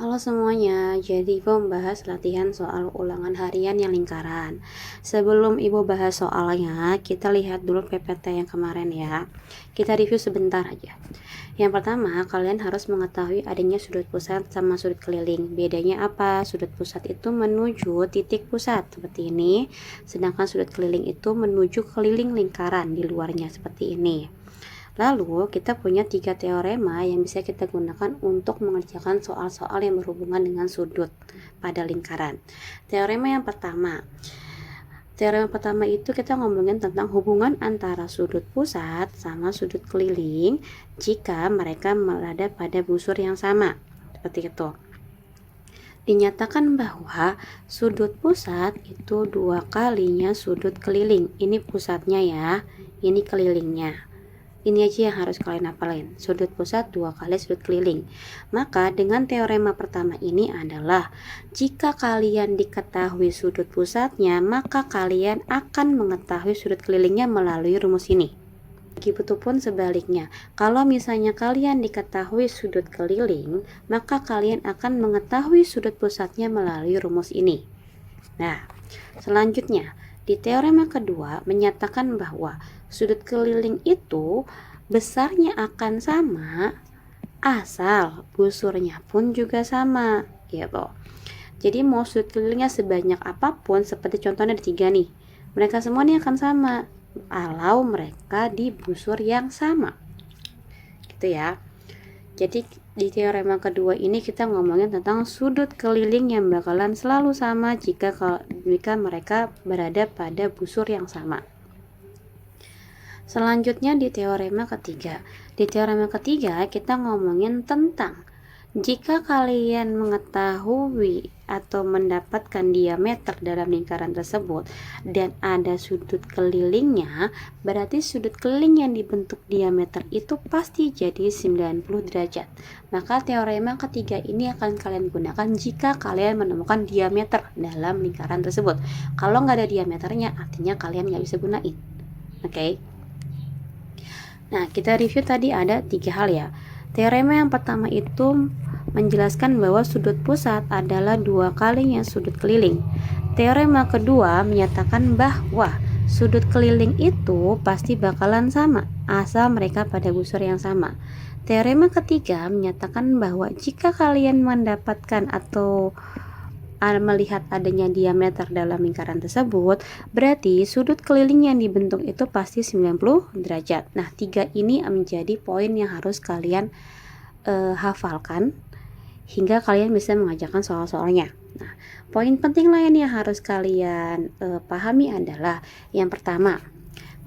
Halo semuanya, jadi Ibu membahas latihan soal ulangan harian yang lingkaran. Sebelum Ibu bahas soalnya, kita lihat dulu PPT yang kemarin ya. Kita review sebentar aja. Yang pertama, kalian harus mengetahui adanya sudut pusat sama sudut keliling. Bedanya apa? Sudut pusat itu menuju titik pusat seperti ini, sedangkan sudut keliling itu menuju keliling lingkaran di luarnya seperti ini. Lalu, kita punya 3 teorema yang bisa kita gunakan untuk mengerjakan soal-soal yang berhubungan dengan sudut pada lingkaran. Teorema yang pertama. Teorema pertama itu kita ngomongin tentang hubungan antara sudut pusat sama sudut keliling jika mereka berada pada busur yang sama. Seperti itu. Dinyatakan bahwa sudut pusat itu 2 kalinya sudut keliling. Ini pusatnya ya, ini kelilingnya. Ini aja yang harus kalian hafalin. Sudut pusat 2 kali sudut keliling. Maka dengan teorema pertama ini adalah jika kalian diketahui sudut pusatnya, maka kalian akan mengetahui sudut kelilingnya melalui rumus ini. Begitupun sebaliknya, kalau misalnya kalian diketahui sudut keliling, maka kalian akan mengetahui sudut pusatnya melalui rumus ini. Nah, selanjutnya di teorema kedua menyatakan bahwa sudut keliling itu besarnya akan sama asal busurnya pun juga sama gitu. Jadi mau sudut kelilingnya sebanyak apapun, seperti contohnya ada 3 nih, mereka semua ini akan sama kalau mereka di busur yang sama gitu ya. Jadi di teorema kedua ini kita ngomongin tentang sudut keliling yang bakalan selalu sama jika mereka berada pada busur yang sama. Selanjutnya di teorema ketiga. Di teorema ketiga kita ngomongin tentang jika kalian mengetahui atau mendapatkan diameter dalam lingkaran tersebut dan ada sudut kelilingnya, berarti sudut keliling yang dibentuk diameter itu pasti jadi 90 derajat. Maka teorema ketiga ini akan kalian gunakan jika kalian menemukan diameter dalam lingkaran tersebut. Kalau nggak ada diameternya, artinya kalian nggak bisa gunain. Oke. Nah, kita review tadi ada 3 hal ya. Teorema yang pertama itu menjelaskan bahwa sudut pusat adalah 2 kalinya sudut keliling. Teorema kedua menyatakan bahwa sudut keliling itu pasti bakalan sama asal mereka pada busur yang sama. Teorema ketiga menyatakan bahwa jika kalian mendapatkan atau melihat adanya diameter dalam lingkaran tersebut, berarti sudut keliling yang dibentuk itu pasti 90 derajat. Nah, 3 ini menjadi poin yang harus kalian hafalkan hingga kalian bisa mengajarkan soal-soalnya. Nah, poin penting lain yang harus kalian pahami adalah yang pertama,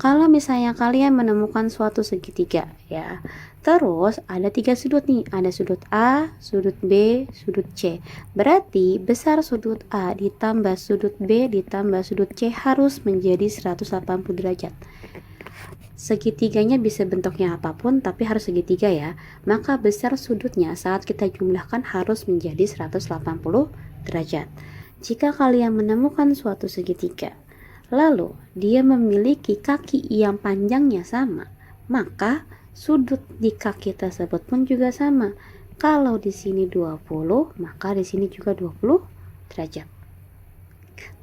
kalau misalnya kalian menemukan suatu segitiga ya, terus ada 3 sudut nih, ada sudut A, sudut B, sudut C. Berarti besar sudut A ditambah sudut B ditambah sudut C harus menjadi 180 derajat. Segitiganya bisa bentuknya apapun, tapi harus segitiga ya. Maka besar sudutnya saat kita jumlahkan harus menjadi 180 derajat. Jika kalian menemukan suatu segitiga, lalu dia memiliki kaki yang panjangnya sama, maka sudut di kaki tersebut pun juga sama. Kalau di sini 20, maka di sini juga 20 derajat.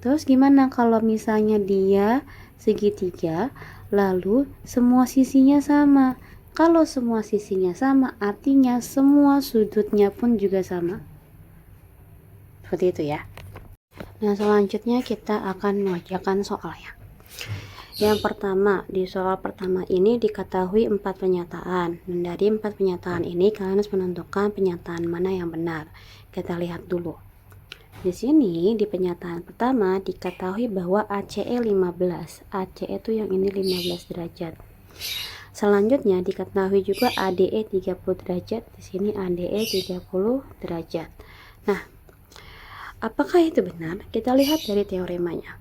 Terus gimana kalau misalnya dia segitiga, lalu semua sisinya sama? Kalau semua sisinya sama, artinya semua sudutnya pun juga sama. Seperti itu ya. Nah, selanjutnya kita akan mengerjakan soalnya. Yang pertama, di soal pertama ini diketahui 4 pernyataan. Dan dari 4 pernyataan ini kalian harus menentukan pernyataan mana yang benar. Kita lihat dulu. Di sini di pernyataan pertama diketahui bahwa ACE 15. ACE itu yang ini 15 derajat. Selanjutnya diketahui juga ADE 30 derajat. Di sini ADE 30 derajat. Nah, apakah itu benar? Kita lihat dari teoremanya.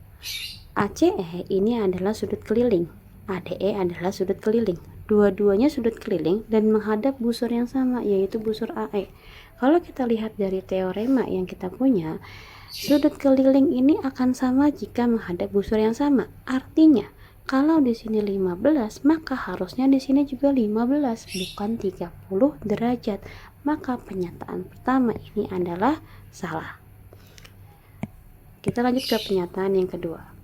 ACE ini adalah sudut keliling, ADE adalah sudut keliling. Dua-duanya sudut keliling dan menghadap busur yang sama, yaitu busur AE. Kalau kita lihat dari teorema yang kita punya, sudut keliling ini akan sama jika menghadap busur yang sama. Artinya, kalau di sini 15, maka harusnya di sini juga 15, bukan 30 derajat. maka pernyataan pertama ini adalah salah. Kita lanjut ke pernyataan yang kedua.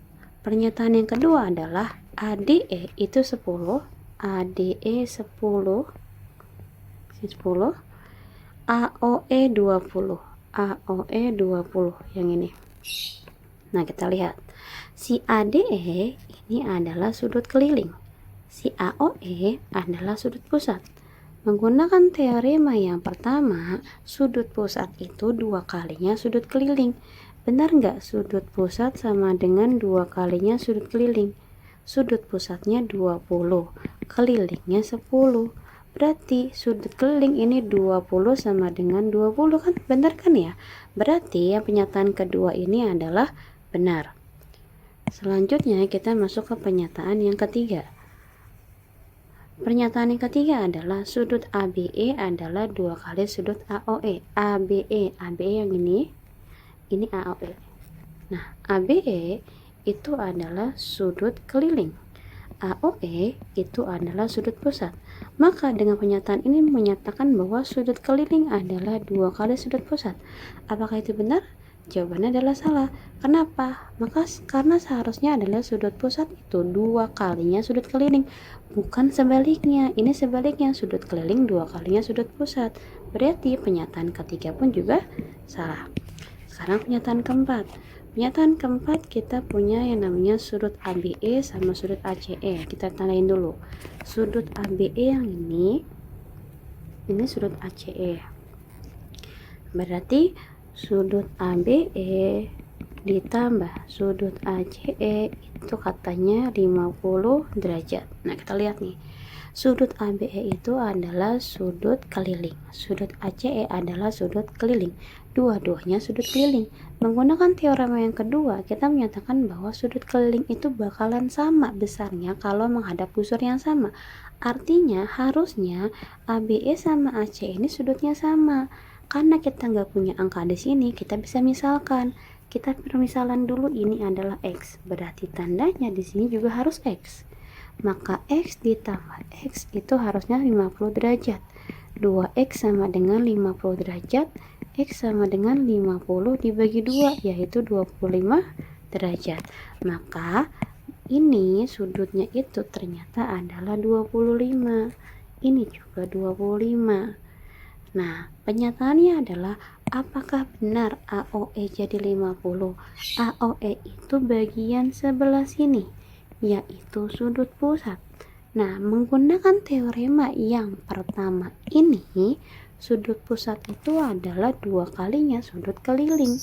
Pernyataan yang kedua adalah ADE itu 10, ADE 10, AOE 20, AOE 20 yang ini. Nah, kita lihat. Si ADE ini adalah sudut keliling. Si AOE adalah sudut pusat. Menggunakan teorema yang pertama, sudut pusat itu 2 kalinya sudut keliling. Benar nggak sudut pusat sama dengan 2 kalinya sudut keliling? Sudut pusatnya 20, kelilingnya 10. Berarti sudut keliling ini 20 sama dengan 20 kan? Benar kan ya? Berarti yang pernyataan kedua ini adalah benar. Selanjutnya kita masuk ke pernyataan yang ketiga. Pernyataan yang ketiga adalah sudut ABE adalah 2 kali sudut AOE. ABE yang ini AOE. Nah, ABE itu adalah sudut keliling. AOE itu adalah sudut pusat. Maka dengan pernyataan ini menyatakan bahwa sudut keliling adalah 2 kali sudut pusat. Apakah itu benar? Jawabannya adalah salah. Kenapa? Karena seharusnya adalah sudut pusat itu 2 kalinya sudut keliling, bukan sebaliknya. Ini sebaliknya, sudut keliling 2 kalinya sudut pusat. Berarti pernyataan ketiga pun juga salah. Sekarang pernyataan keempat. Pernyataan keempat kita punya yang namanya sudut ABE sama sudut ACE. Kita tandain dulu. Sudut ABE yang ini sudut ACE. Berarti sudut ABE ditambah sudut ACE itu katanya 50 derajat. Nah, kita lihat nih. Sudut ABE itu adalah sudut keliling. Sudut ACE adalah sudut keliling. Dua-duanya sudut keliling. Menggunakan teorema yang kedua, kita menyatakan bahwa sudut keliling itu bakalan sama besarnya kalau menghadap busur yang sama. Artinya, harusnya ABE sama ACE ini sudutnya sama. Karena kita nggak punya angka di sini, kita bisa misalkan. Kita permisalan dulu, ini adalah X. Berarti tandanya di sini juga harus X. Maka X ditambah X itu harusnya 50 derajat. 2X sama dengan 50 derajat. X sama dengan 50 dibagi 2, yaitu 25 derajat. Maka ini sudutnya itu ternyata adalah 25. Ini juga 25. Nah, pernyataannya adalah apakah benar AOE jadi 50? AOE itu bagian sebelah sini, yaitu sudut pusat. Nah, menggunakan teorema yang pertama ini, sudut pusat itu adalah 2 kalinya sudut keliling.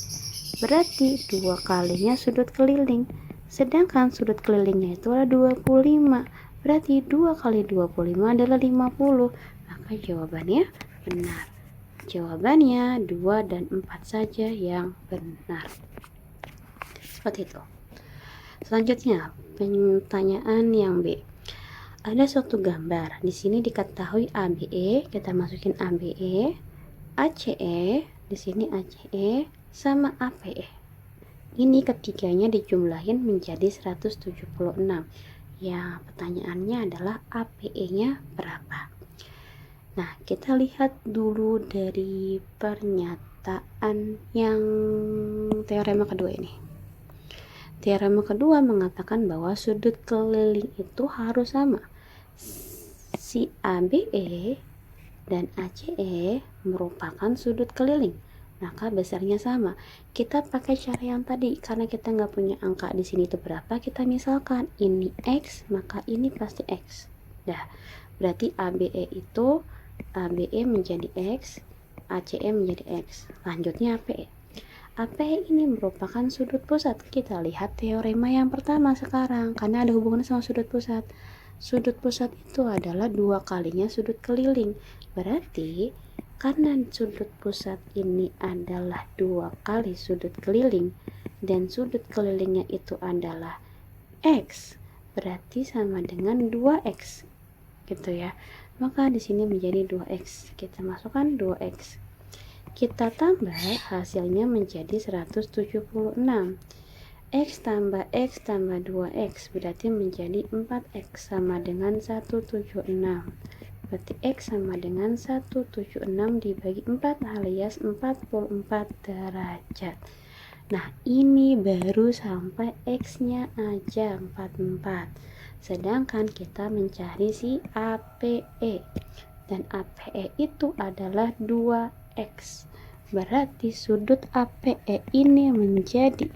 Berarti 2 kalinya sudut keliling. Sedangkan sudut kelilingnya itu adalah 25. Berarti 2 kali 25 adalah 50. Maka jawabannya benar. Jawabannya 2 dan 4 saja yang benar. Seperti itu. Selanjutnya, pertanyaan yang B. Ada suatu gambar. Di sini diketahui ABE, kita masukin ABE, ACE, di sini ACE sama APE. Ini ketiganya dijumlahin menjadi 176. Ya, pertanyaannya adalah APE-nya berapa? Nah, kita lihat dulu dari pernyataan yang teorema kedua ini. Teorema kedua mengatakan bahwa sudut keliling itu harus sama. Si ABE dan ACE merupakan sudut keliling, maka besarnya sama. Kita pakai cara yang tadi, karena kita nggak punya angka di sini itu berapa, kita misalkan ini X, maka ini pasti X. Dah, berarti ABE menjadi X, ACE menjadi X. Lanjutnya APE. APE ini merupakan sudut pusat. Kita lihat teorema yang pertama sekarang, karena ada hubungannya sama sudut pusat. Sudut pusat itu adalah 2 kalinya sudut keliling. Berarti karena sudut pusat ini adalah 2 kali sudut keliling dan sudut kelilingnya itu adalah X, berarti sama dengan 2X. Gitu ya. Maka di sini menjadi 2X. Kita masukkan 2X. Kita tambah, hasilnya menjadi 176. X tambah X tambah 2X berarti menjadi 4X sama dengan 176. berarti X sama dengan 176 dibagi 4 alias 44 derajat. Nah, ini baru sampai X-nya aja 44. Sedangkan kita mencari si APE. Dan APE itu adalah 2X. Berarti sudut APE ini menjadi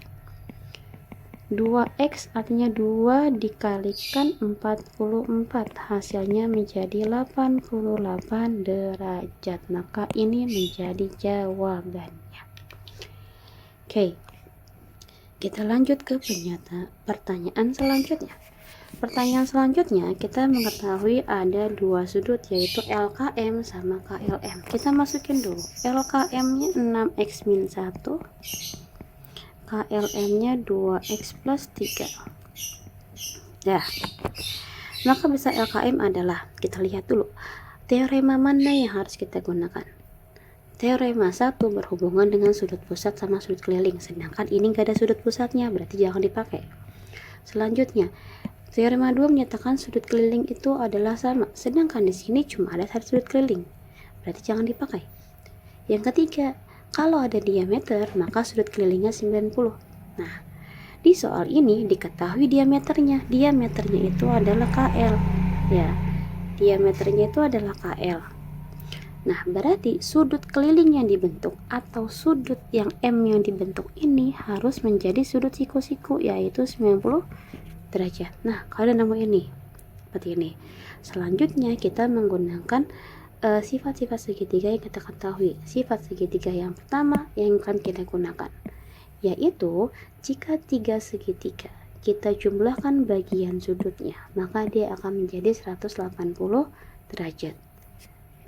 2X, artinya 2 dikalikan 44, hasilnya menjadi 88 derajat. Maka ini menjadi jawabannya. Oke, kita lanjut ke pertanyaan selanjutnya. Pertanyaan selanjutnya, kita mengetahui ada dua sudut, yaitu LKM sama KLM. Kita masukin dulu. LKM-nya 6x-1, KLM-nya 2x plus 3. Nah, maka bisa LKM adalah, kita lihat dulu, teorema mana yang harus kita gunakan. Teorema 1 berhubungan dengan sudut pusat sama sudut keliling, sedangkan ini gak ada sudut pusatnya, berarti jangan dipakai. Selanjutnya, teorema 2 menyatakan sudut keliling itu adalah sama, sedangkan di sini cuma ada satu sudut keliling, berarti jangan dipakai. Yang ketiga, kalau ada diameter, maka sudut kelilingnya 90. Nah, di soal ini diketahui diameternya. Diameternya itu adalah KL. Ya, diameternya itu adalah KL. Nah, berarti sudut keliling yang dibentuk atau sudut yang M yang dibentuk ini harus menjadi sudut siku-siku, yaitu 90 derajat. Nah, kalau ada nama ini seperti ini. Selanjutnya kita menggunakan sifat-sifat segitiga yang kita ketahui. Sifat segitiga yang pertama yang akan kita gunakan, yaitu jika tiga segitiga kita jumlahkan bagian sudutnya, maka dia akan menjadi 180 derajat.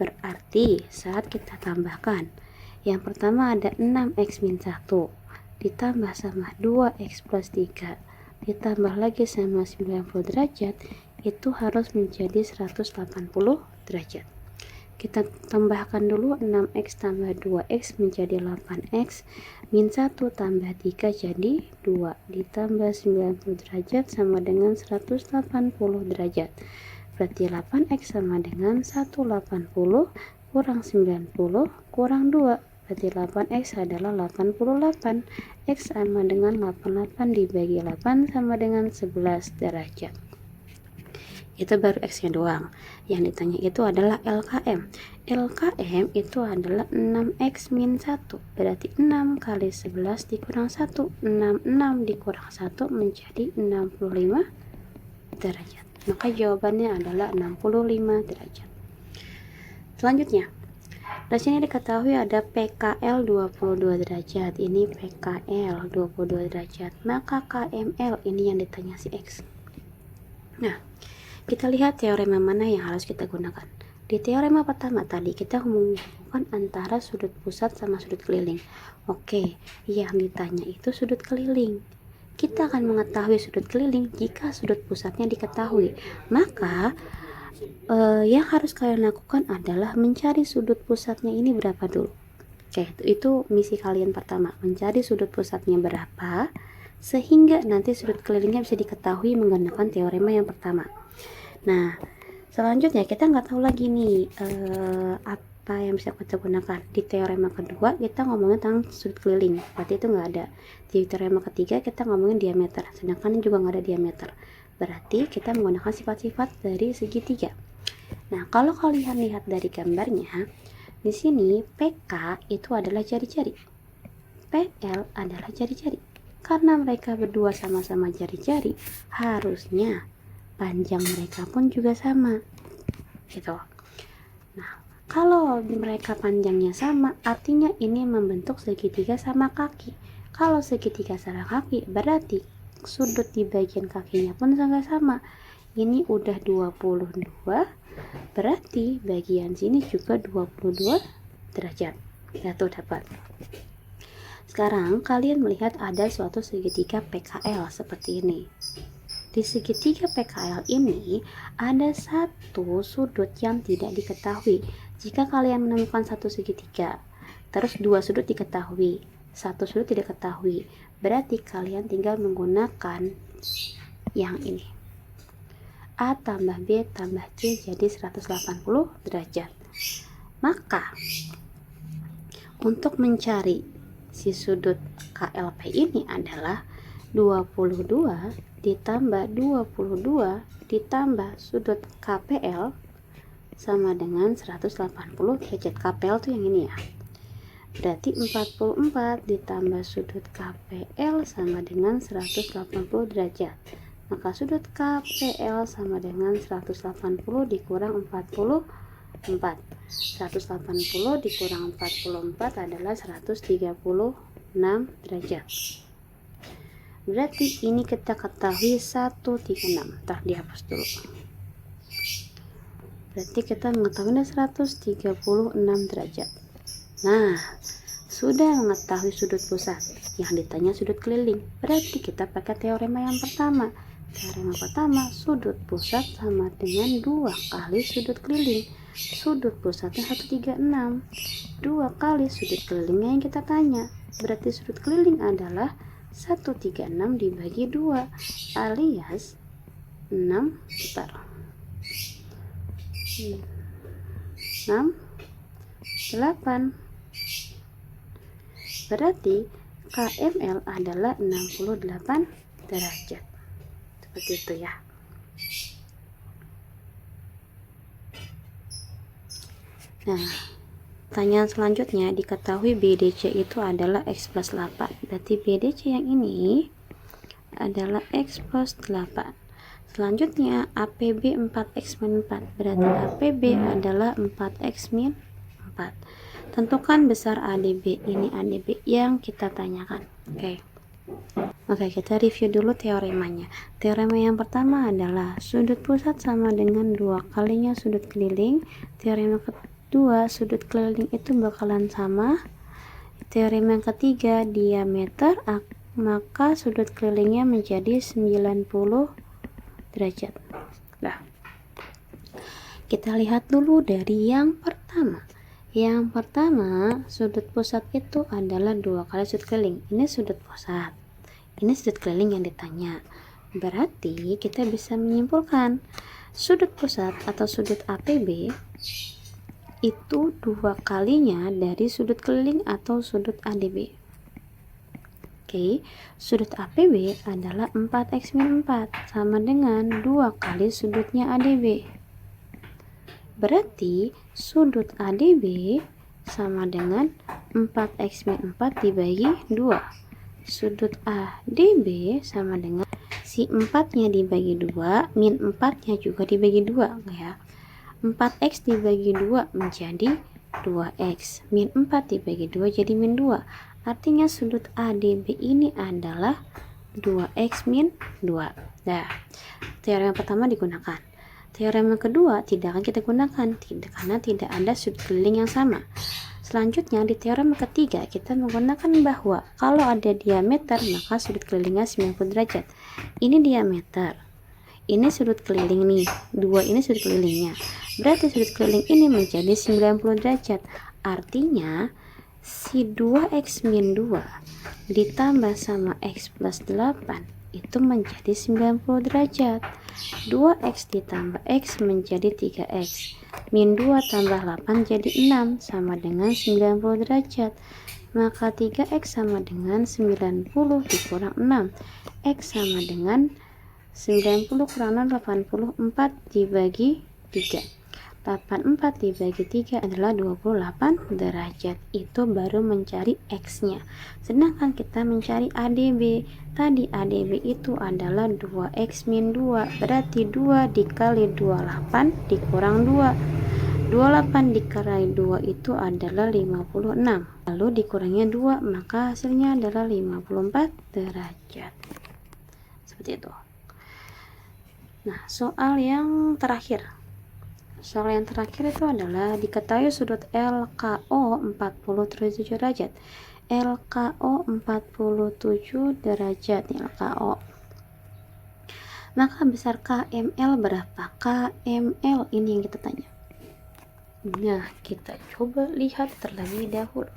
Berarti saat kita tambahkan, yang pertama ada 6x-1 ditambah sama 2x plus 3 ditambah lagi sama 90 derajat, itu harus menjadi 180 derajat. Kita tambahkan dulu 6x tambah 2x menjadi 8x, min 1 tambah 3 jadi 2, ditambah 90 derajat sama dengan 180 derajat. Berarti 8x sama dengan 180 kurang 90 kurang 2. Berarti 8x adalah 88. X sama dengan 88 dibagi 8 sama dengan 11 derajat. Itu baru X-nya doang. Yang ditanya itu adalah LKM. LKM itu adalah 6x min 1. Berarti 6 kali 11 dikurang 1. 6 dikurang 1 menjadi 65 derajat. Maka jawabannya adalah 65 derajat. Selanjutnya, di sini diketahui ada PKL 22 derajat. Ini PKL 22 derajat. Maka KML ini yang ditanya si X. Nah, kita lihat teorema mana yang harus kita gunakan. Di teorema pertama tadi kita menghubungkan antara sudut pusat sama sudut keliling. Oke, yang ditanya itu sudut keliling. Kita akan mengetahui sudut keliling jika sudut pusatnya diketahui. Maka yang harus kalian lakukan adalah mencari sudut pusatnya ini berapa dulu. Oke, itu misi kalian pertama, mencari sudut pusatnya berapa sehingga nanti sudut kelilingnya bisa diketahui menggunakan teorema yang pertama. Nah, selanjutnya kita nggak tahu lagi nih apa yang bisa kita gunakan. Di teorema kedua kita ngomongin tentang sudut keliling, berarti itu nggak ada. Di teorema ketiga kita ngomongin diameter, sedangkan ini juga nggak ada diameter. Berarti kita menggunakan sifat-sifat dari segitiga. Nah, kalau kalian lihat dari gambarnya, di sini PK itu adalah jari-jari, PL adalah jari-jari. Karena mereka berdua sama-sama jari-jari, harusnya panjang mereka pun juga sama gitu. Nah, kalau mereka panjangnya sama, artinya ini membentuk segitiga sama kaki. Kalau segitiga sama kaki, berarti sudut di bagian kakinya pun sama. Ini udah 22, berarti bagian sini juga 22 derajat. Satu dapat. Sekarang kalian melihat ada suatu segitiga PKL seperti ini. Di segitiga PKL ini ada satu sudut yang tidak diketahui. Jika kalian menemukan satu segitiga, terus dua sudut diketahui, satu sudut tidak diketahui, berarti kalian tinggal menggunakan yang ini. A tambah B tambah C jadi 180 derajat. Maka untuk mencari si sudut KLP ini adalah 22 ditambah 22 ditambah sudut KPL sama dengan 180 derajat. KPL itu yang ini ya. Berarti 44 ditambah sudut KPL sama dengan 180 derajat. Maka sudut KPL sama dengan 180 dikurang 44. 180 dikurang 44 adalah 136 derajat. Berarti ini kita ketahui 136. Ntar dihapus dulu. Berarti kita mengetahui 136 derajat. Nah, sudah mengetahui sudut pusat. Yang ditanya sudut keliling. Berarti kita pakai teorema yang pertama. Teorema pertama, sudut pusat sama dengan 2 kali sudut keliling. Sudut pusatnya 136. 2 kali sudut kelilingnya yang kita tanya. Berarti sudut keliling adalah 136 dibagi 2 alias 6 8. Berarti KML adalah 68 derajat. Seperti itu ya. Nah, pertanyaan selanjutnya, diketahui BDC itu adalah X plus 8. Berarti BDC yang ini adalah X plus 8. Selanjutnya APB 4X min 4. Berarti APB adalah 4X min 4. Tentukan besar ADB. Ini ADB yang kita tanyakan. Oke, kita review dulu teoremanya. Teorema yang pertama adalah sudut pusat sama dengan 2 kalinya sudut keliling. Teorema kedua, sudut keliling itu bakalan sama. Teorema yang ketiga, diameter, maka sudut kelilingnya menjadi 90 derajat. Nah, kita lihat dulu dari yang pertama. Yang pertama, sudut pusat itu adalah 2 kali sudut keliling. Ini sudut pusat. Ini sudut keliling yang ditanya. Berarti kita bisa menyimpulkan sudut pusat atau sudut APB itu 2 kalinya dari sudut keliling atau sudut ADB. Sudut APB adalah 4X min 4 sama dengan 2 kali sudutnya ADB. Berarti sudut ADB sama dengan 4X min 4 dibagi 2. Sudut ADB sama dengan si 4-nya dibagi 2, min 4-nya juga dibagi 2 ya. 4X dibagi 2 menjadi 2X. Min 4 dibagi 2 jadi min 2. Artinya sudut ADB ini adalah 2X min 2. Nah, teorema pertama digunakan. Teorema kedua tidak akan kita gunakan karena tidak ada sudut keliling yang sama. Selanjutnya di teorema ketiga kita menggunakan bahwa kalau ada diameter maka sudut kelilingnya 90 derajat. Ini diameter. Ini sudut keliling nih. 2 ini sudut kelilingnya. Berarti sudut keliling ini menjadi 90 derajat. Artinya si 2X min 2 ditambah sama X plus 8 itu menjadi 90 derajat. 2X ditambah X menjadi 3X. Min 2 tambah 8 jadi 6 sama dengan 90 derajat. Maka 3X sama dengan 90 dikurang 6. X sama dengan 90 kurang 84 dibagi 3. 84 dibagi 3 adalah 28 derajat. Itu baru mencari X-nya. Sedangkan kita mencari ADB. Tadi ADB itu adalah 2X min 2. Berarti 2 dikali 28 dikurang 2. 28 dikali 2 itu adalah 56. Lalu dikurangnya 2, maka hasilnya adalah 54 derajat. Seperti itu. Nah, soal yang terakhir. Soal yang terakhir itu adalah diketahui sudut LKO 47 derajat. LKO 47 derajat nih LKO. Maka besar KML berapa? KML ini yang kita tanya. Nah, kita coba lihat terlebih dahulu.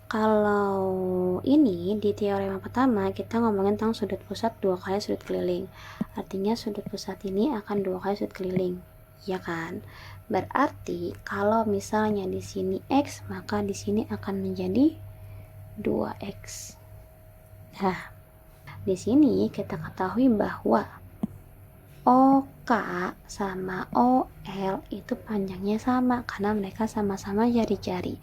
Kalau ini di teorema pertama kita ngomongin tentang sudut pusat 2 kali sudut keliling. Artinya sudut pusat ini akan 2 kali sudut keliling, ya kan? Berarti kalau misalnya di sini X, maka di sini akan menjadi 2X. Nah, di sini kita ketahui bahwa OK sama OL itu panjangnya sama karena mereka sama-sama jari-jari.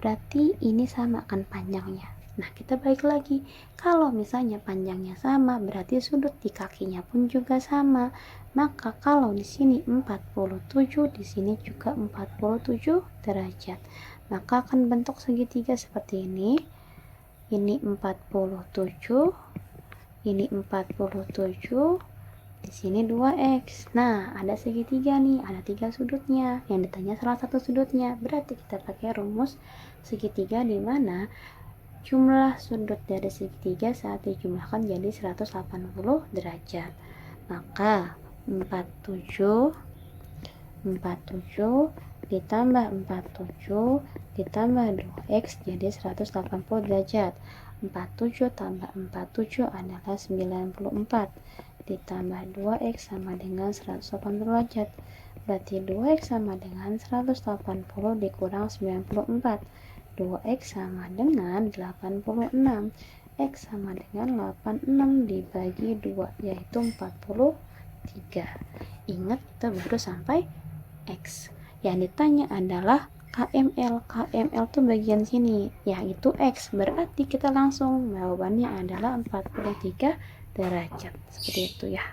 Berarti ini sama kan panjangnya. Nah, kita balik lagi. Kalau misalnya panjangnya sama, berarti sudut di kakinya pun juga sama. Maka kalau di sini 47, di sini juga 47 derajat. Maka akan bentuk segitiga seperti ini. Ini 47, ini 47, di sini 2X. Nah, ada segitiga nih, ada 3 sudutnya. Yang ditanya salah satu sudutnya. Berarti kita pakai rumus segitiga di mana jumlah sudut dari segitiga saat dijumlahkan jadi 180 derajat. Maka 47 ditambah 47 ditambah 2X jadi 180 derajat. 47 tambah 47 adalah 94. Ditambah 2X sama dengan 180 derajat. Berarti 2X sama dengan 180 dikurang 94. 2X sama dengan 86. X sama dengan 86 dibagi 2, yaitu 43. Ingat, kita baru sampai X. Yang ditanya adalah KML. KML tuh bagian sini, yaitu X. Berarti kita langsung jawabannya adalah 43 derajat. Seperti itu ya.